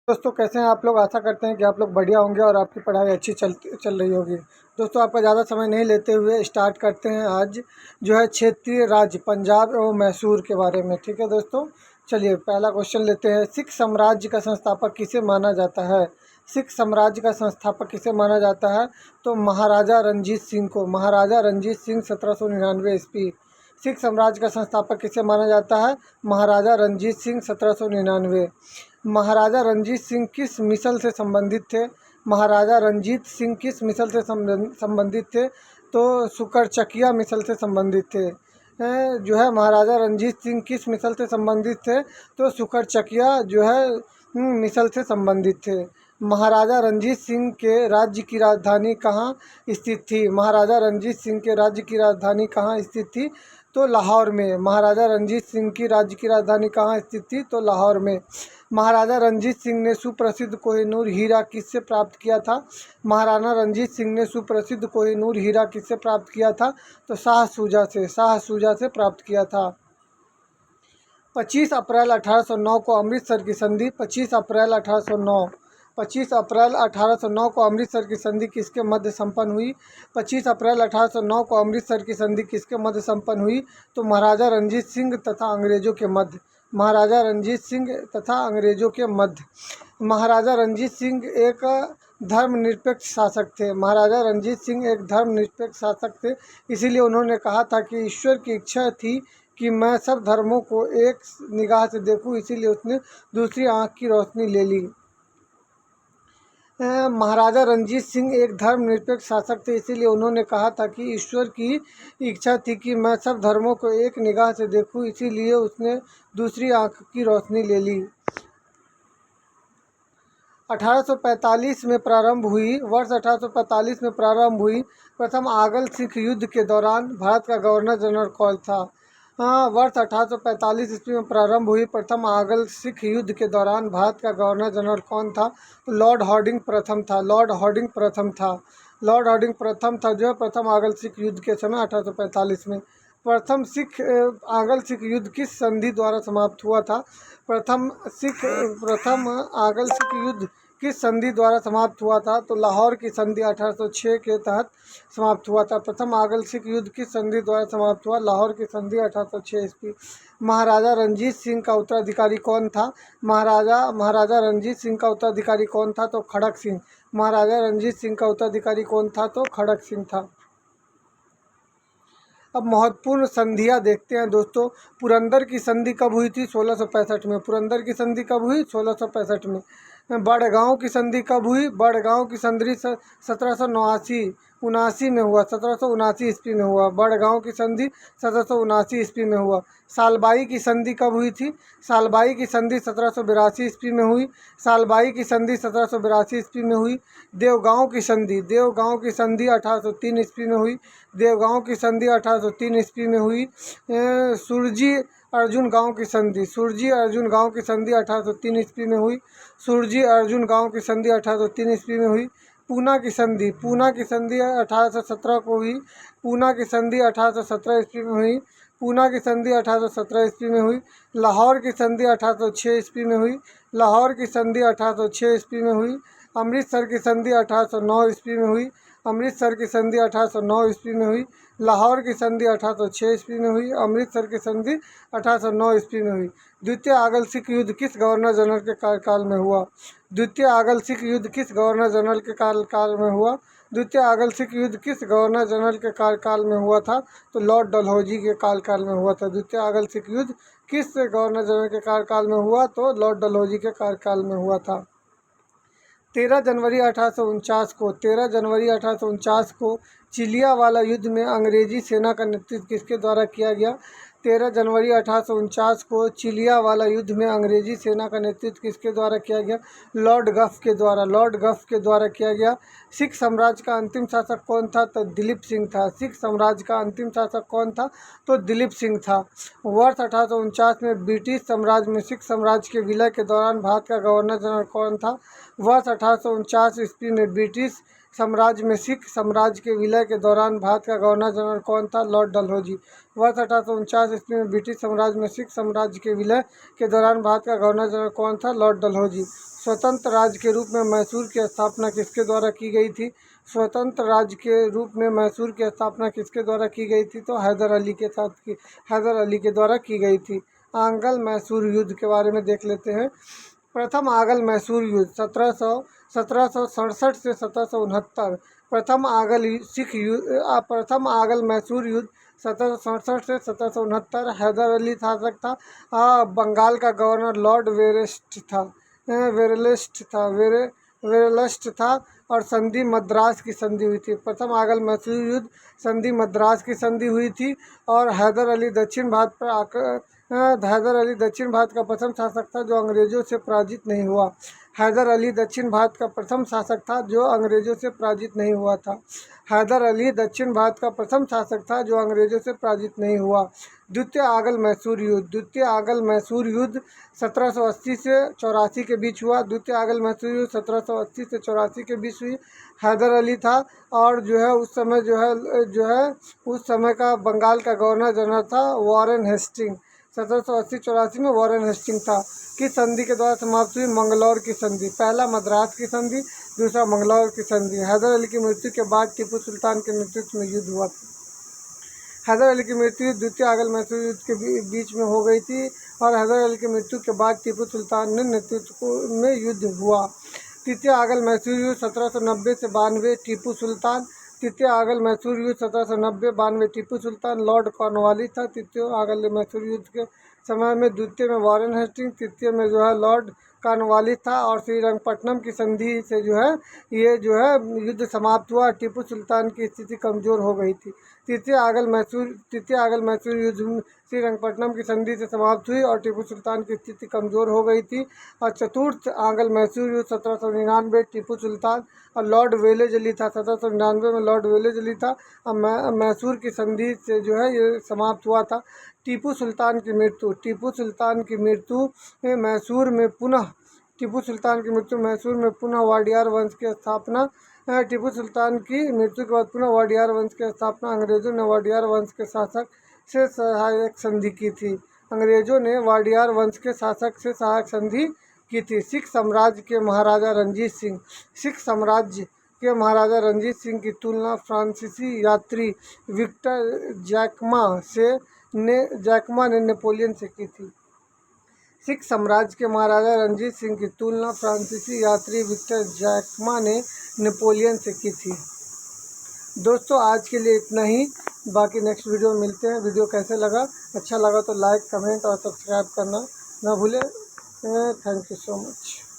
दोस्तों कैसे हैं आप लोग। आशा करते हैं कि आप लोग बढ़िया होंगे और आपकी पढ़ाई अच्छी चल रही होगी। दोस्तों आपका ज़्यादा समय नहीं लेते हुए स्टार्ट करते हैं आज जो है क्षेत्रीय राज्य पंजाब एवं मैसूर के बारे में। ठीक है दोस्तों, चलिए पहला क्वेश्चन लेते हैं। सिख साम्राज्य का संस्थापक किसे माना जाता है? सिख साम्राज्य का संस्थापक किसे माना जाता है? तो महाराजा रंजीत सिंह को। महाराजा रंजीत सिंह 1799 ईस्वी। सिख साम्राज्य का संस्थापक किसे माना जाता है? महाराजा रंजीत सिंह 1799। महाराजा रंजीत सिंह किस मिसल से संबंधित थे? महाराजा रंजीत सिंह किस मिसल से संबंधित थे? तो सुकरचकिया मिसल से संबंधित थे। जो है महाराजा रंजीत सिंह किस मिसल से संबंधित थे? तो सुकरचकिया जो है मिसल से संबंधित थे। महाराजा रंजीत सिंह के राज्य की राजधानी कहाँ स्थित थी? महाराजा रंजीत सिंह के राज्य की राजधानी कहाँ स्थित थी? तो लाहौर में। महाराजा रंजीत सिंह की राज्य की राजधानी कहाँ स्थित थी? तो लाहौर में। महाराजा रंजीत सिंह ने सुप्रसिद्ध कोहिनूर हीरा किससे प्राप्त किया था? महाराणा रंजीत सिंह ने सुप्रसिद्ध कोहिनूर हीरा किससे प्राप्त किया था? तो शाह शुजा से। शाह शुजा से प्राप्त किया था। 25 अप्रैल 1809 को अमृतसर की संधि। 25 अप्रैल 1809 25 अप्रैल 1809 को अमृतसर की संधि किसके मध्य संपन्न हुई? 25 अप्रैल 1809 को अमृतसर की संधि किसके मध्य संपन्न हुई? तो महाराजा रंजीत सिंह तथा अंग्रेजों के मध्य। महाराजा रंजीत सिंह तथा अंग्रेजों के मध्य। महाराजा रंजीत सिंह एक धर्मनिरपेक्ष शासक थे। महाराजा रंजीत सिंह एक धर्मनिरपेक्ष शासक थे, इसीलिए उन्होंने कहा था कि ईश्वर की इच्छा थी कि मैं सब धर्मों को एक निगाह से देखूं, इसीलिए उसने दूसरी आंख की रोशनी ले ली। महाराजा रंजीत सिंह एक धर्मनिरपेक्ष शासक थे, इसीलिए उन्होंने कहा था कि ईश्वर की इच्छा थी कि मैं सब धर्मों को एक निगाह से देखूं, इसीलिए उसने दूसरी आंख की रोशनी ले ली। 1845 में प्रारंभ हुई वर्ष 1845 में प्रारंभ हुई प्रथम आगल सिख युद्ध के दौरान भारत का गवर्नर जनरल कौन था? वर्ष 1845 ईस्वी में प्रारंभ हुई प्रथम आगल सिख युद्ध के दौरान भारत का गवर्नर जनरल कौन था? तो लॉर्ड हॉर्डिंग प्रथम था। लॉर्ड हॉर्डिंग प्रथम था। लॉर्ड हॉर्डिंग प्रथम था जो है प्रथम आगल सिख युद्ध के समय 1845 में। प्रथम सिख आगल सिख युद्ध किस संधि द्वारा समाप्त हुआ था? प्रथम आगल सिख युद्ध किस संधि द्वारा समाप्त हुआ था? तो लाहौर की संधि 1806 के तहत समाप्त हुआ था। प्रथम आगल सिख युद्ध किस संधि द्वारा समाप्त हुआ? लाहौर की संधि 1806 ईस्वी। महाराजा रंजीत सिंह का उत्तराधिकारी कौन था? महाराजा रंजीत सिंह का उत्तराधिकारी कौन था? तो खड़क सिंह। महाराजा रंजीत सिंह का उत्तराधिकारी कौन था? तो खड़क सिंह था। अब महत्वपूर्ण संधियां देखते हैं दोस्तों। पुरंदर की संधि कब हुई थी? 1665 में। पुरंदर की संधि कब हुई? 1665 में। बड़गांव की संधि कब हुई? बड़गांव की संधि 1779 में हुआ। 1779 ईस्वी में हुआ। बड़गांव की संधि 1779 ईस्वी में हुआ। सालबाई की संधि कब हुई थी? सालबाई की संधि 1782 ईस्वी में हुई। सालबाई की संधि 1782 ईस्वी में हुई। देवगांव की संधि 1803 ईस्वी में हुई। देवगांव की संधि 1803 ईस्वी में हुई। सुरजी अर्जुन गांव की संधि 1803 ईस्वी में हुई। सुरजी अर्जुन गांव की संधि 1803 ईस्वी में हुई। पूना की संधि 1817 को हुई। पूना की संधि 1817 ईस्वी में हुई। पूना की संधि 1817 ईस्वी में हुई। लाहौर की संधि 1806 ईस्वी में हुई। लाहौर की संधि 1806 ईस्वी में हुई। अमृतसर की संधि 1809 ईस्वी में हुई। अमृतसर की संधि 1809 ईस्वी में हुई। लाहौर की संधि 1806 ईस्वी में हुई। अमृतसर की संधि 1809 ईस्वी में हुई। द्वितीय आगल सिख युद्ध किस गवर्नर जनरल के कार्यकाल में हुआ? द्वितीय आगल सिख युद्ध किस गवर्नर जनरल के कार्यकाल में हुआ? द्वितीय आगल सिख युद्ध किस गवर्नर जनरल के कार्यकाल में हुआ था? तो लॉर्ड डलहौजी के कार्यकाल में हुआ था। द्वितीय आगल सिख युद्ध किस गवर्नर जनरल के कार्यकाल में हुआ? तो लॉर्ड डलहौजी के कार्यकाल में हुआ था। 13 जनवरी 1849 को चिलियावाला युद्ध में अंग्रेजी सेना का नेतृत्व किसके द्वारा किया गया? 13 जनवरी 1849 को चिलियावाला युद्ध में अंग्रेजी सेना का नेतृत्व किसके द्वारा किया गया? लॉर्ड गफ के द्वारा। लॉर्ड गफ के द्वारा किया गया। सिख साम्राज्य का अंतिम शासक कौन था? तो दिलीप सिंह था। सिख साम्राज्य का अंतिम शासक कौन था? तो दिलीप सिंह था। वर्ष 1849 में ब्रिटिश साम्राज्य में सिख साम्राज्य के विलय के दौरान भारत का गवर्नर जनरल कौन था? वर्ष 1849 ईस्वी में ब्रिटिश साम्राज्य में सिख साम्राज्य के विलय के दौरान भारत का गवर्नर जनरल कौन था? लॉर्ड डलहौजी। वर्ष 1849 ईस्वी में ब्रिटिश साम्राज्य में सिख साम्राज्य के विलय के दौरान भारत का गवर्नर जनरल कौन था? लॉर्ड डलहौजी। स्वतंत्र राज्य के रूप में मैसूर की स्थापना किसके द्वारा की गई थी? स्वतंत्र राज्य के रूप में मैसूर की स्थापना किसके द्वारा की गई थी? तो हैदर अली के साथ की हैदर अली के द्वारा की गई थी। आंगल मैसूर युद्ध के बारे में देख लेते हैं। प्रथम आंगल मैसूर युद्ध 1767 से 1769। प्रथम आंगल मैसूर युद्ध 1767 से 1769। हैदर अली शासक था। बंगाल का गवर्नर लॉर्ड वेरलेस्ट था और संधि मद्रास की संधि हुई थी। प्रथम आंगल मैसूर युद्ध संधि मद्रास की संधि हुई थी। और हैदर अली दक्षिण भारत का प्रथम शासक था जो अंग्रेजों से पराजित नहीं हुआ। हैदर अली दक्षिण भारत का प्रथम शासक था जो अंग्रेजों से पराजित नहीं हुआ था। हैदर अली दक्षिण भारत का प्रथम शासक था जो अंग्रेजों से पराजित नहीं हुआ। द्वितीय आंगल मैसूर युद्ध 1780 से 84 के बीच हुआ। द्वितीय आंगल मैसूर युद्ध 1780 से 84 के बीच हुई। हैदर अली था और उस समय का बंगाल का गवर्नर जनरल था वॉरेन हेस्टिंग। 1780-84 में वॉरेन हेस्टिंग था। किस संधि के द्वारा समाप्त हुई? मंगलौर की संधि। पहला मद्रास की संधि, दूसरा मंगलौर की संधि। हैदर अली की मृत्यु के बाद टीपू सुल्तान के नेतृत्व में युद्ध हुआ था। हैदर अली की मृत्यु द्वितीय आंगल मैसूर युद्ध के बीच में हो गई थी और हैदर अली की मृत्यु के बाद टीपू सुल्तान ने नेतृत्व में युद्ध हुआ। तृतीय आंगल मैसूर युद्ध 1790 से 92 टीपू सुल्तान। तृतीय आंगल मैसूर युद्ध 1790-92 टीपू सुल्तान। लॉर्ड कॉर्नवालिस था तृतीय आंगल मैसूर युद्ध के समय में। द्वितीय में वॉरेन हेस्टिंग, तृतीय में लॉर्ड कॉर्नवालिस था। और श्रीरंगपट्टनम की संधि से ये युद्ध समाप्त हुआ। टीपू सुल्तान की स्थिति कमजोर हो गई थी। तृतीय आंगल मैसूर युद्ध श्रीरंगपट्टनम की संधि से समाप्त हुई और टीपू सुल्तान की स्थिति कमजोर हो गई थी। और चतुर्थ आंगल मैसूर युद्ध 1799 टीपू सुल्तान और लॉर्ड वेलेज अली था। 1799 में लॉर्ड वेलेज अली था और मैसूर की संधि से ये समाप्त हुआ था। टीपू सुल्तान की मृत्यु मैसूर में पुनः वाडियार वंश की स्थापना। टीपू सुल्तान की मृत्यु के बाद पुनः वाडियार वंश की स्थापना। अंग्रेजों ने वाडियार वंश के शासक से सहायक संधि की थी। सिख साम्राज्य के महाराजा रणजीत सिंह की तुलना फ्रांसीसी यात्री विक्टर जैकमा ने नेपोलियन से की थी। सिख साम्राज्य के महाराजा रणजीत सिंह की तुलना फ्रांसीसी यात्री विक्टर जैकमा ने नेपोलियन से की थी। दोस्तों आज के लिए इतना ही, बाकी नेक्स्ट वीडियो में मिलते हैं। वीडियो कैसे लगा? अच्छा लगा तो लाइक, कमेंट और सब्सक्राइब करना ना भूलें। Thank you so much.